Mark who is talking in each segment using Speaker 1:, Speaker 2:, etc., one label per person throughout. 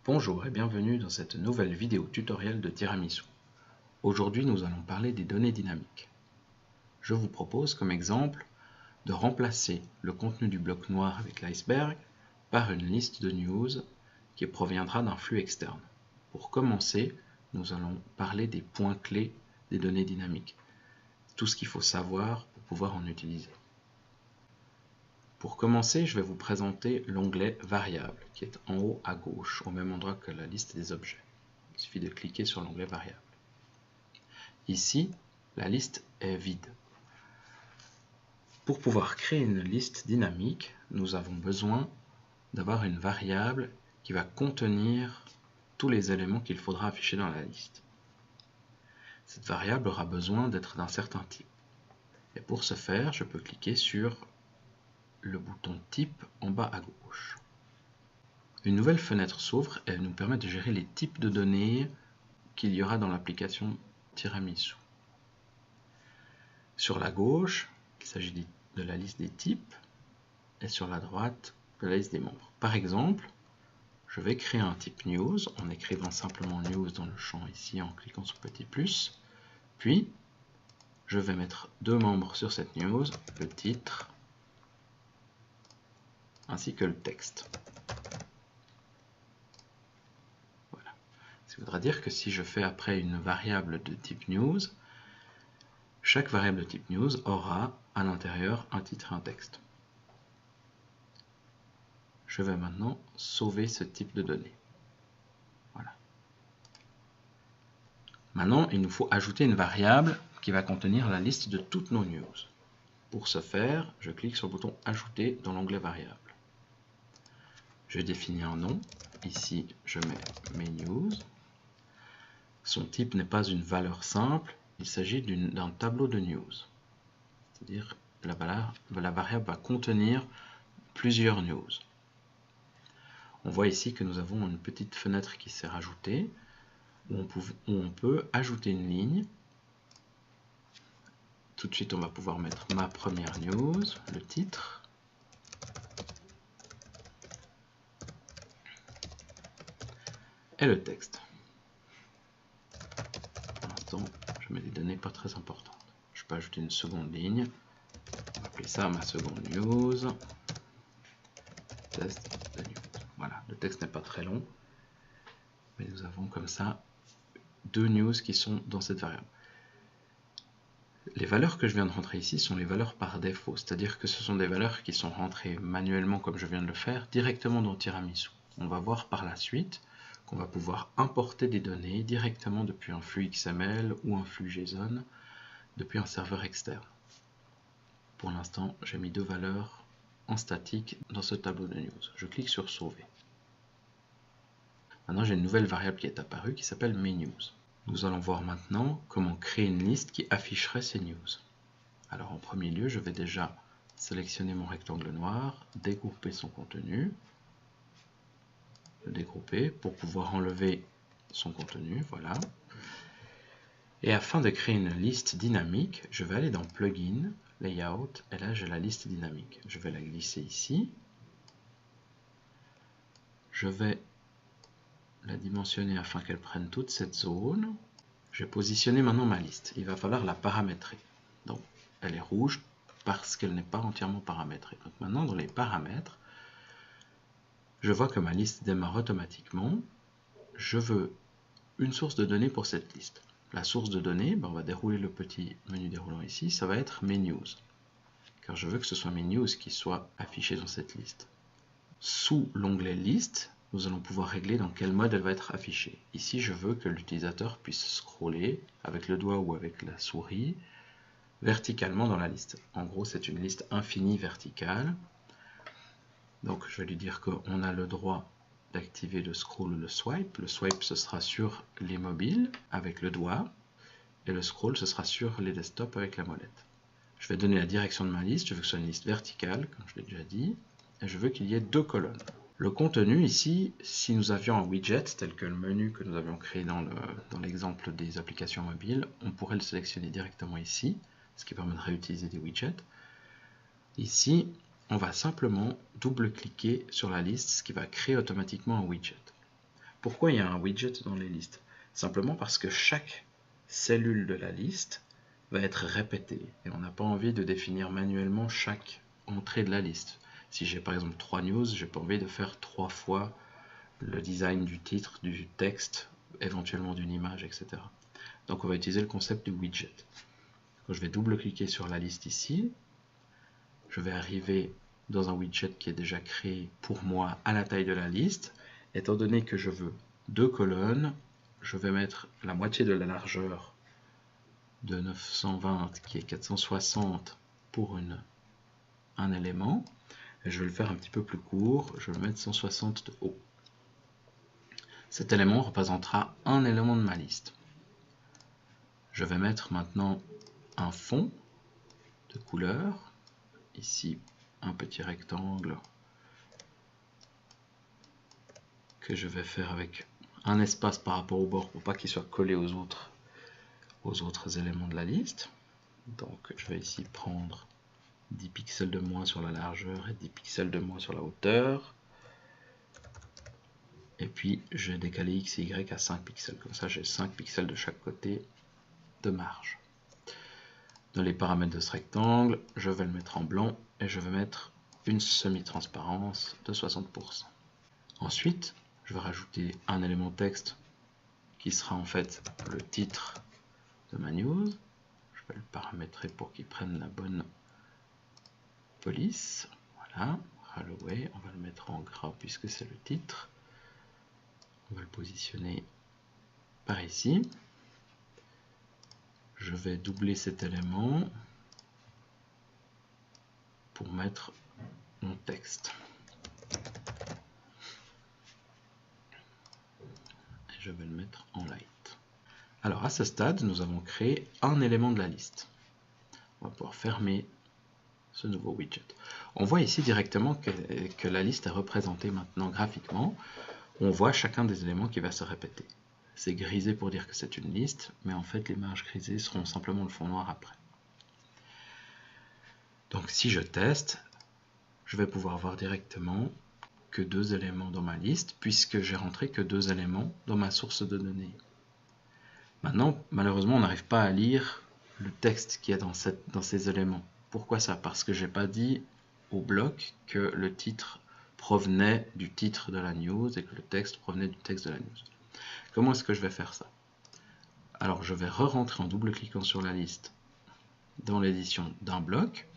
Speaker 1: Bonjour et bienvenue dans cette nouvelle vidéo tutoriel de Tiramisu. Aujourd'hui, nous allons parler des données dynamiques. Je vous propose comme exemple de remplacer le contenu du bloc noir avec l'iceberg par une liste de news qui proviendra d'un flux externe. Pour commencer, nous allons parler des points clés des données dynamiques, tout ce qu'il faut savoir pour pouvoir en utiliser. Pour commencer, je vais vous présenter l'onglet Variables, qui est en haut à gauche, au même endroit que la liste des objets. Il suffit de cliquer sur l'onglet Variables. Ici, la liste est vide. Pour pouvoir créer une liste dynamique, nous avons besoin d'avoir une variable qui va contenir tous les éléments qu'il faudra afficher dans la liste. Cette variable aura besoin d'être d'un certain type. Et pour ce faire, je peux cliquer sur le bouton Type en bas à gauche. Une nouvelle fenêtre s'ouvre et elle nous permet de gérer les types de données qu'il y aura dans l'application Tiramisu. Sur la gauche, il s'agit de la liste des types et sur la droite, de la liste des membres. Par exemple, je vais créer un type news en écrivant simplement news dans le champ ici en cliquant sur petit plus. Puis, je vais mettre deux membres sur cette news, le titre ainsi que le texte. Voilà. Ça voudra dire que si je fais après une variable de type news, chaque variable de type news aura à l'intérieur un titre et un texte. Je vais maintenant sauver ce type de données. Voilà. Maintenant, il nous faut ajouter une variable qui va contenir la liste de toutes nos news. Pour ce faire, je clique sur le bouton Ajouter dans l'onglet Variables. Je définis un nom. Ici, je mets mes news. Son type n'est pas une valeur simple, il s'agit d'un tableau de news. C'est-à-dire que la variable va contenir plusieurs news. On voit ici que nous avons une petite fenêtre qui s'est rajoutée, où on peut ajouter une ligne. Tout de suite, on va pouvoir mettre ma première news, le titre. Et le texte. Pour l'instant, je mets des données pas très importantes. Je peux ajouter une seconde ligne. On va appeler ça ma seconde news. Test de news. Voilà, le texte n'est pas très long. Mais nous avons comme ça deux news qui sont dans cette variable. Les valeurs que je viens de rentrer ici sont les valeurs par défaut, c'est-à-dire que ce sont des valeurs qui sont rentrées manuellement comme je viens de le faire, directement dans Tiramisu. On va voir par la suite qu'on va pouvoir importer des données directement depuis un flux XML ou un flux JSON, depuis un serveur externe. Pour l'instant, j'ai mis deux valeurs en statique dans ce tableau de news. Je clique sur Sauver. Maintenant, j'ai une nouvelle variable qui est apparue qui s'appelle MyNews. Nous allons voir maintenant comment créer une liste qui afficherait ces news. Alors en premier lieu, je vais déjà sélectionner mon rectangle noir, dégrouper son contenu, le dégrouper pour pouvoir enlever son contenu, voilà. Et afin de créer une liste dynamique, je vais aller dans Plugin, Layout, et là j'ai la liste dynamique. Je vais la glisser ici. Je vais la dimensionner afin qu'elle prenne toute cette zone. Je vais positionner maintenant ma liste. Il va falloir la paramétrer. Donc, elle est rouge parce qu'elle n'est pas entièrement paramétrée. Donc maintenant, dans les paramètres, je vois que ma liste démarre automatiquement. Je veux une source de données pour cette liste. La source de données, on va dérouler le petit menu déroulant ici, ça va être mes news. Car je veux que ce soit mes news qui soient affichées dans cette liste. Sous l'onglet liste, nous allons pouvoir régler dans quel mode elle va être affichée. Ici, je veux que l'utilisateur puisse scroller avec le doigt ou avec la souris verticalement dans la liste. En gros, c'est une liste infinie verticale. Donc, je vais lui dire qu'on a le droit d'activer le scroll ou le swipe. Le swipe, ce sera sur les mobiles avec le doigt. Et le scroll, ce sera sur les desktops avec la molette. Je vais donner la direction de ma liste. Je veux que ce soit une liste verticale, comme je l'ai déjà dit. Et je veux qu'il y ait deux colonnes. Le contenu ici, si nous avions un widget tel que le menu que nous avions créé dans l'exemple des applications mobiles, on pourrait le sélectionner directement ici, ce qui permettrait d'utiliser des widgets. Ici, on va simplement double-cliquer sur la liste, ce qui va créer automatiquement un widget. Pourquoi il y a un widget dans les listes? Simplement parce que chaque cellule de la liste va être répétée. Et on n'a pas envie de définir manuellement chaque entrée de la liste. Si j'ai par exemple 3 news, j'ai pas envie de faire 3 fois le design du titre, du texte, éventuellement d'une image, etc. Donc on va utiliser le concept du widget. Quand je vais double-cliquer sur la liste ici, je vais arriver dans un widget qui est déjà créé pour moi à la taille de la liste. Étant donné que je veux 2 colonnes, je vais mettre la moitié de la largeur de 920 qui est 460 pour un élément. Et je vais le faire un petit peu plus court, je vais mettre 160 de haut. Cet élément représentera un élément de ma liste. Je vais mettre maintenant un fond de couleur. Ici, un petit rectangle que je vais faire avec un espace par rapport au bord pour pas qu'il soit collé aux autres éléments de la liste. Donc je vais ici prendre 10 pixels de moins sur la largeur et 10 pixels de moins sur la hauteur. Et puis je vais décaler x et y à 5 pixels. Comme ça j'ai 5 pixels de chaque côté de marge. Dans les paramètres de ce rectangle, je vais le mettre en blanc et je vais mettre une semi-transparence de 60%. Ensuite, je vais rajouter un élément texte qui sera en fait le titre de ma news. Je vais le paramétrer pour qu'il prenne la bonne police. Voilà, Holloway, on va le mettre en gras puisque c'est le titre. On va le positionner par ici. Je vais doubler cet élément pour mettre mon texte. Et je vais le mettre en light. Alors à ce stade, nous avons créé un élément de la liste. On va pouvoir fermer ce nouveau widget. On voit ici directement que la liste est représentée maintenant graphiquement. On voit chacun des éléments qui va se répéter. C'est grisé pour dire que c'est une liste, mais en fait les marges grisées seront simplement le fond noir après. Donc si je teste, je vais pouvoir voir directement que 2 éléments dans ma liste, puisque j'ai rentré que 2 éléments dans ma source de données. Maintenant, malheureusement, on n'arrive pas à lire le texte qui est dans ces éléments. Pourquoi ça? Parce que je n'ai pas dit au bloc que le titre provenait du titre de la news et que le texte provenait du texte de la news. Comment est-ce que je vais faire ça? Alors, je vais re-rentrer en double-cliquant sur la liste dans l'édition d'un bloc.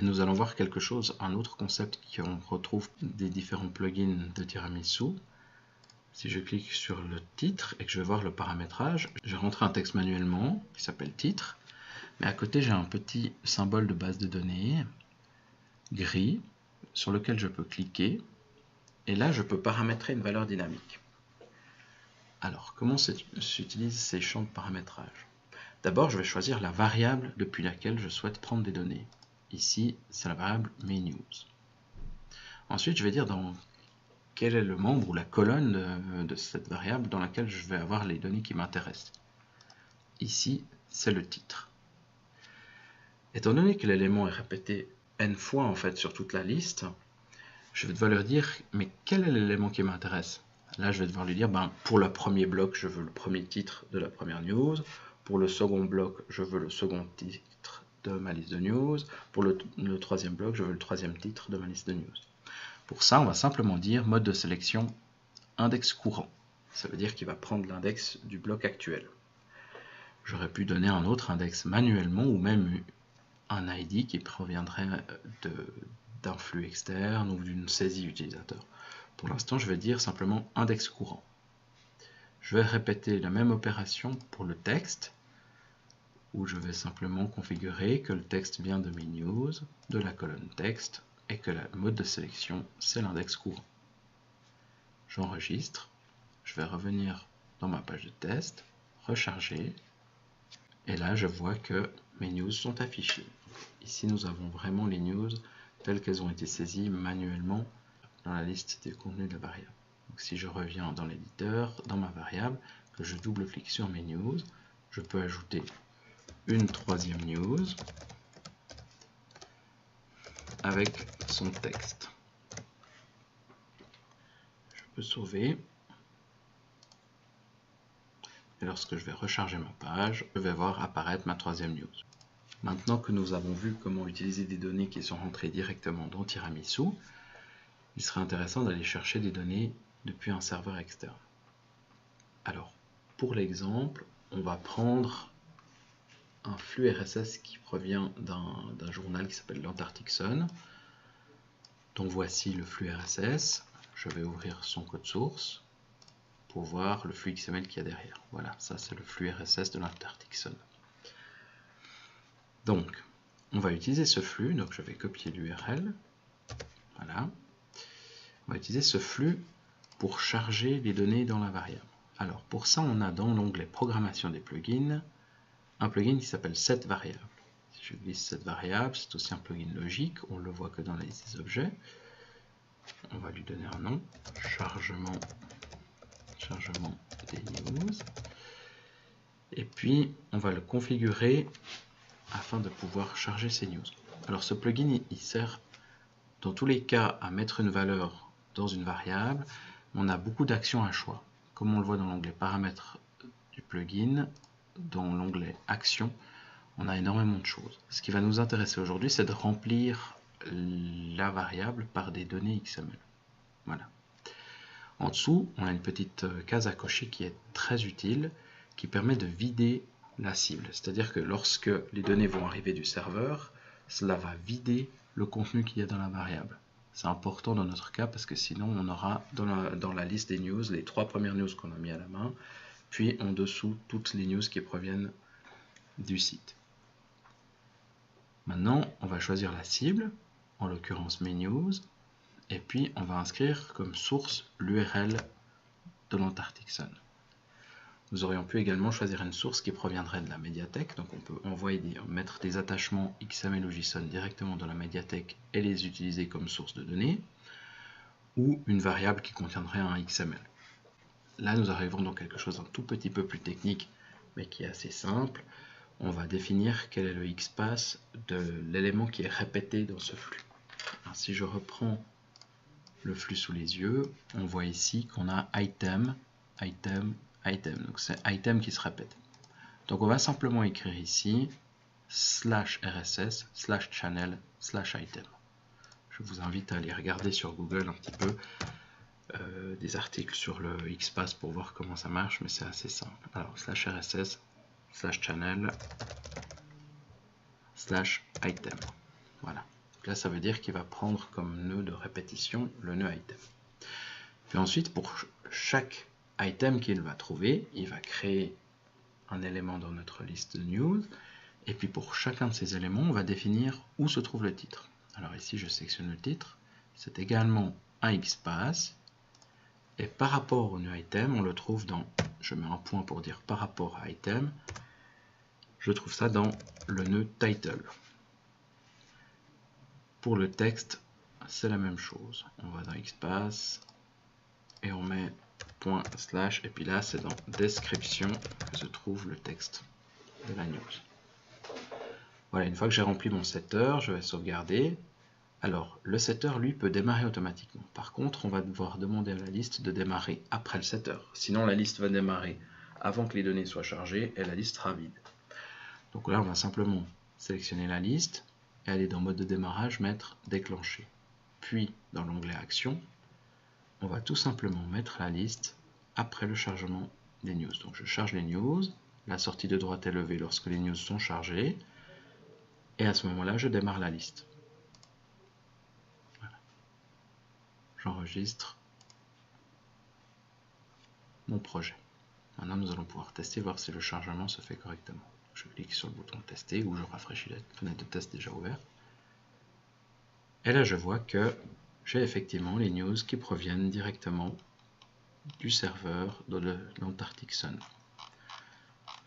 Speaker 1: Et nous allons voir quelque chose, un autre concept qu'on retrouve des différents plugins de Tiramisu. Si je clique sur le titre et que je vais voir le paramétrage, je rentre un texte manuellement qui s'appelle titre, mais à côté j'ai un petit symbole de base de données gris sur lequel je peux cliquer et là je peux paramétrer une valeur dynamique. Alors comment s'utilisent ces champs de paramétrage? D'abord je vais choisir la variable depuis laquelle je souhaite prendre des données. Ici c'est la variable MyNews. Ensuite je vais dire dans quel est le membre ou la colonne de cette variable dans laquelle je vais avoir les données qui m'intéressent. Ici, c'est le titre. Étant donné que l'élément est répété n fois en fait sur toute la liste, je vais devoir leur dire mais quel est l'élément qui m'intéresse? Là, je vais devoir lui dire pour le premier bloc, je veux le premier titre de la première news. Pour le second bloc, je veux le second titre de ma liste de news. Pour le troisième bloc, je veux le troisième titre de ma liste de news. Pour ça, on va simplement dire mode de sélection index courant. Ça veut dire qu'il va prendre l'index du bloc actuel. J'aurais pu donner un autre index manuellement ou même un ID qui proviendrait d'un flux externe ou d'une saisie utilisateur. Pour l'instant, je vais dire simplement index courant. Je vais répéter la même opération pour le texte où je vais simplement configurer que le texte vient de MyNews, de la colonne texte, et que le mode de sélection, c'est l'index courant. J'enregistre, je vais revenir dans ma page de test, recharger, et là je vois que mes news sont affichées. Ici nous avons vraiment les news telles qu'elles ont été saisies manuellement dans la liste des contenus de la variable. Donc, si je reviens dans l'éditeur, dans ma variable, que je double-clique sur mes news, je peux ajouter une troisième news avec son texte. Je peux sauver. Et lorsque je vais recharger ma page, je vais voir apparaître ma troisième news. Maintenant que nous avons vu comment utiliser des données qui sont rentrées directement dans Tiramisu, il serait intéressant d'aller chercher des données depuis un serveur externe. Alors, pour l'exemple, on va prendre un flux RSS qui provient d'un journal qui s'appelle l'Antarctic Sun. Donc voici le flux RSS. Je vais ouvrir son code source pour voir le flux XML qu'il y a derrière. Voilà, ça c'est le flux RSS de l'Antarctic Sun. Donc, on va utiliser ce flux, donc je vais copier l'URL. Voilà. On va utiliser ce flux pour charger les données dans la variable. Alors, pour ça, on a dans l'onglet Programmation des plugins, un plugin qui s'appelle setVariable. Si je glisse setVariable, c'est aussi un plugin logique, on ne le voit que dans la liste des objets. On va lui donner un nom, chargement des news. Et puis, on va le configurer afin de pouvoir charger ces news. Alors, ce plugin, il sert dans tous les cas à mettre une valeur dans une variable. On a beaucoup d'actions à choix. Comme on le voit dans l'onglet Paramètres du plugin, dans l'onglet Actions, on a énormément de choses. Ce qui va nous intéresser aujourd'hui, c'est de remplir la variable par des données XML. Voilà. En dessous, on a une petite case à cocher qui est très utile, qui permet de vider la cible. C'est-à-dire que lorsque les données vont arriver du serveur, cela va vider le contenu qu'il y a dans la variable. C'est important dans notre cas parce que sinon on aura dans la liste des news les 3 premières news qu'on a mis à la main, puis en dessous toutes les news qui proviennent du site. Maintenant, on va choisir la cible, en l'occurrence mes news, et puis on va inscrire comme source l'URL de l'Antarctic Sun. Nous aurions pu également choisir une source qui proviendrait de la médiathèque, donc on peut mettre des attachements XML ou JSON directement dans la médiathèque et les utiliser comme source de données, ou une variable qui contiendrait un XML. Là, nous arrivons dans quelque chose d'un tout petit peu plus technique, mais qui est assez simple. On va définir quel est le XPath de l'élément qui est répété dans ce flux. Alors, si je reprends le flux sous les yeux, on voit ici qu'on a item, item, item. Donc c'est item qui se répète. Donc on va simplement écrire ici /rss /channel /item. Je vous invite à aller regarder sur Google un petit peu des articles sur le XPath pour voir comment ça marche, mais c'est assez simple. Alors /rss /channel /item. Voilà. Là, ça veut dire qu'il va prendre comme nœud de répétition le nœud item. Puis ensuite, pour chaque item qu'il va trouver, il va créer un élément dans notre liste de news. Et puis pour chacun de ces éléments, on va définir où se trouve le titre. Alors ici, je sélectionne le titre. C'est également un XPath. Et par rapport au nœud item, on le trouve dans, je mets un point pour dire par rapport à item, je trouve ça dans le nœud title. Pour le texte, c'est la même chose. On va dans XPath et on met point slash, et puis là c'est dans description que se trouve le texte de la news. Voilà, une fois que j'ai rempli mon setter, je vais sauvegarder. Alors, le setter, lui, peut démarrer automatiquement. Par contre, on va devoir demander à la liste de démarrer après le setter. Sinon, la liste va démarrer avant que les données soient chargées et la liste sera vide. Donc là, on va simplement sélectionner la liste et aller dans mode de démarrage, mettre déclencher. Puis, dans l'onglet action, on va tout simplement mettre la liste après le chargement des news. Donc je charge les news, la sortie de droite est levée lorsque les news sont chargées, et à ce moment-là, je démarre la liste. Voilà. J'enregistre mon projet. Maintenant, nous allons pouvoir tester, voir si le chargement se fait correctement. Je clique sur le bouton tester ou je rafraîchis la fenêtre de test déjà ouverte. Et là, je vois que j'ai effectivement les news qui proviennent directement du serveur de l'Antarctic Sun.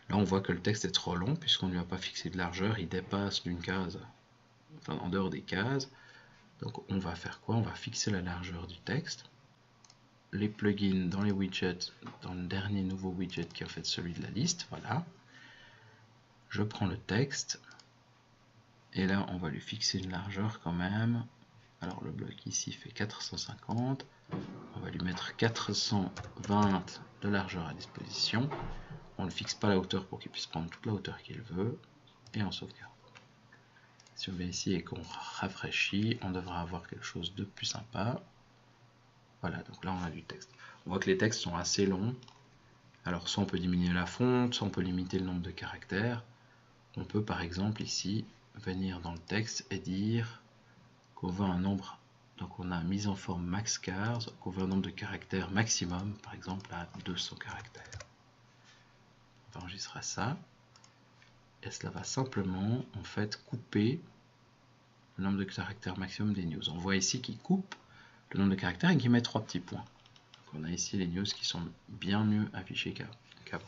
Speaker 1: Là, on voit que le texte est trop long puisqu'on ne lui a pas fixé de largeur, il dépasse d'une case, enfin en dehors des cases. Donc on va faire quoi? On va fixer la largeur du texte. Les plugins dans les widgets, dans le dernier nouveau widget qui est en fait celui de la liste, voilà. Je prends le texte et là on va lui fixer une largeur quand même. Alors le bloc ici fait 450, on va lui mettre 420 de largeur à disposition. On ne fixe pas la hauteur pour qu'il puisse prendre toute la hauteur qu'il veut. Et on sauvegarde. Si on vient ici et qu'on rafraîchit, on devra avoir quelque chose de plus sympa. Voilà, donc là on a du texte. On voit que les textes sont assez longs. Alors soit on peut diminuer la fonte, soit on peut limiter le nombre de caractères. On peut par exemple ici venir dans le texte et dire qu'on veut un nombre, donc on a mise en forme maxchars, qu'on veut un nombre de caractères maximum, par exemple à 200 caractères. On enregistrera ça. Et cela va simplement en fait couper le nombre de caractères maximum des news. On voit ici qu'il coupe le nombre de caractères et qu'il met 3 petits points. Donc on a ici les news qui sont bien mieux affichées qu'avant.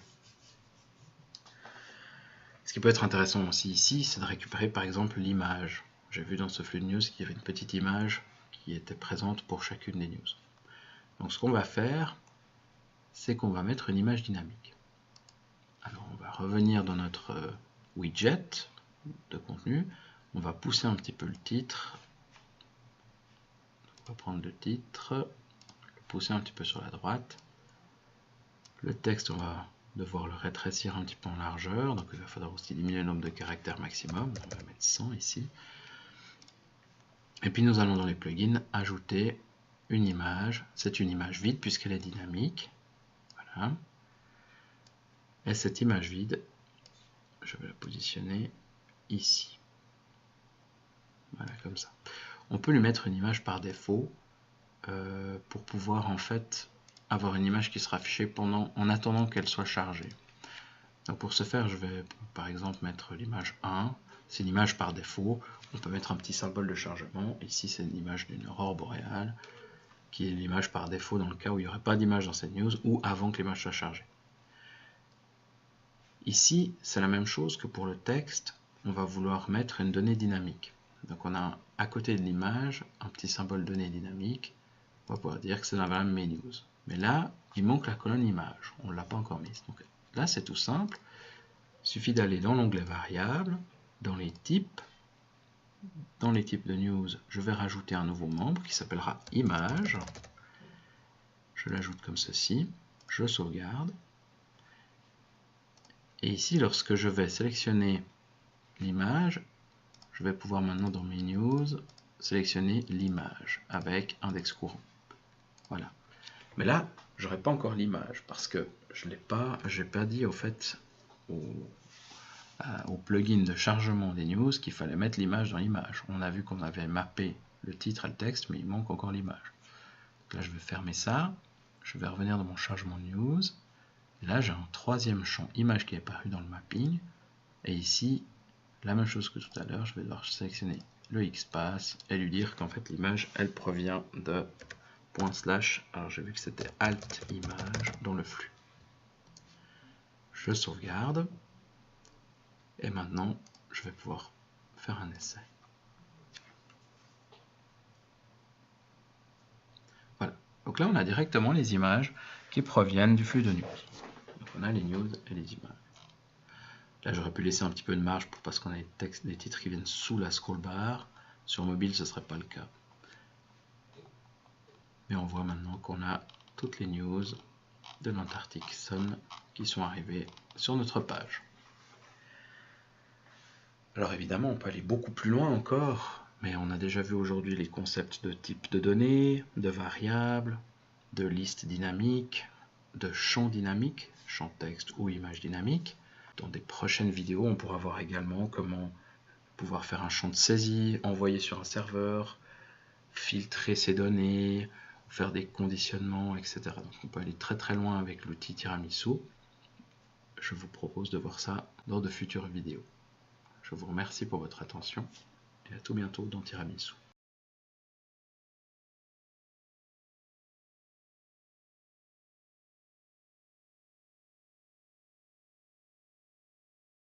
Speaker 1: Ce qui peut être intéressant aussi ici, c'est de récupérer par exemple l'image. J'ai vu dans ce flux de news qu'il y avait une petite image qui était présente pour chacune des news. Donc ce qu'on va faire, c'est qu'on va mettre une image dynamique. Alors on va revenir dans notre widget de contenu, on va pousser un petit peu le titre. On va prendre le titre, le pousser un petit peu sur la droite. Le texte, on va devoir le rétrécir un petit peu en largeur, donc il va falloir aussi diminuer le nombre de caractères maximum, on va mettre 100 ici. Et puis nous allons dans les plugins ajouter une image, c'est une image vide puisqu'elle est dynamique. Voilà. Et cette image vide, je vais la positionner ici. Voilà, comme ça. On peut lui mettre une image par défaut pour pouvoir en fait avoir une image qui sera affichée en attendant qu'elle soit chargée. Donc pour ce faire, je vais par exemple mettre l'image 1. C'est l'image par défaut. On peut mettre un petit symbole de chargement. Ici, c'est une image d'une aurore boréale, qui est l'image par défaut dans le cas où il n'y aurait pas d'image dans cette news ou avant que l'image soit chargée. Ici, c'est la même chose que pour le texte. On va vouloir mettre une donnée dynamique. Donc on a à côté de l'image un petit symbole donnée dynamique. On va pouvoir dire que c'est la variable mes news. Mais là, il manque la colonne image. On ne l'a pas encore mise. Donc là, c'est tout simple. Il suffit d'aller dans l'onglet variables, dans les types de news, je vais rajouter un nouveau membre qui s'appellera image. Je l'ajoute comme ceci. Je sauvegarde. Et ici, lorsque je vais sélectionner l'image, je vais pouvoir maintenant dans mes news sélectionner l'image avec index courant. Voilà. Mais là, je n'aurai pas encore l'image parce que je n'ai pas dit au fait au plugin de chargement des news qu'il fallait mettre l'image dans l'image. On a vu qu'on avait mappé le titre et le texte, mais il manque encore l'image. Là, je vais fermer ça. Je vais revenir dans mon chargement news. Et là, j'ai un troisième champ image qui est apparu dans le mapping. Et ici, la même chose que tout à l'heure, je vais devoir sélectionner le XPath et lui dire qu'en fait l'image, elle provient de /. Alors j'ai vu que c'était alt image dans le flux. Je sauvegarde. Et maintenant, je vais pouvoir faire un essai. Voilà. Donc là, on a directement les images qui proviennent du flux de news. Donc on a les news et les images. Là, j'aurais pu laisser un petit peu de marge pour parce qu'on a des titres qui viennent sous la scroll bar. Sur mobile, ce ne serait pas le cas. Mais on voit maintenant qu'on a toutes les news de l'Antarctic Sun qui sont arrivées sur notre page. Alors évidemment, on peut aller beaucoup plus loin encore, mais on a déjà vu aujourd'hui les concepts de type de données, de variables, de listes dynamiques, de champs dynamiques, champ texte ou image dynamique. Dans des prochaines vidéos, on pourra voir également comment pouvoir faire un champ de saisie, envoyer sur un serveur, filtrer ces données, faire des conditionnements, etc. Donc on peut aller très très loin avec l'outil Tiramisu. Je vous propose de voir ça dans de futures vidéos. Je vous remercie pour votre attention et à tout bientôt dans Tiramisu.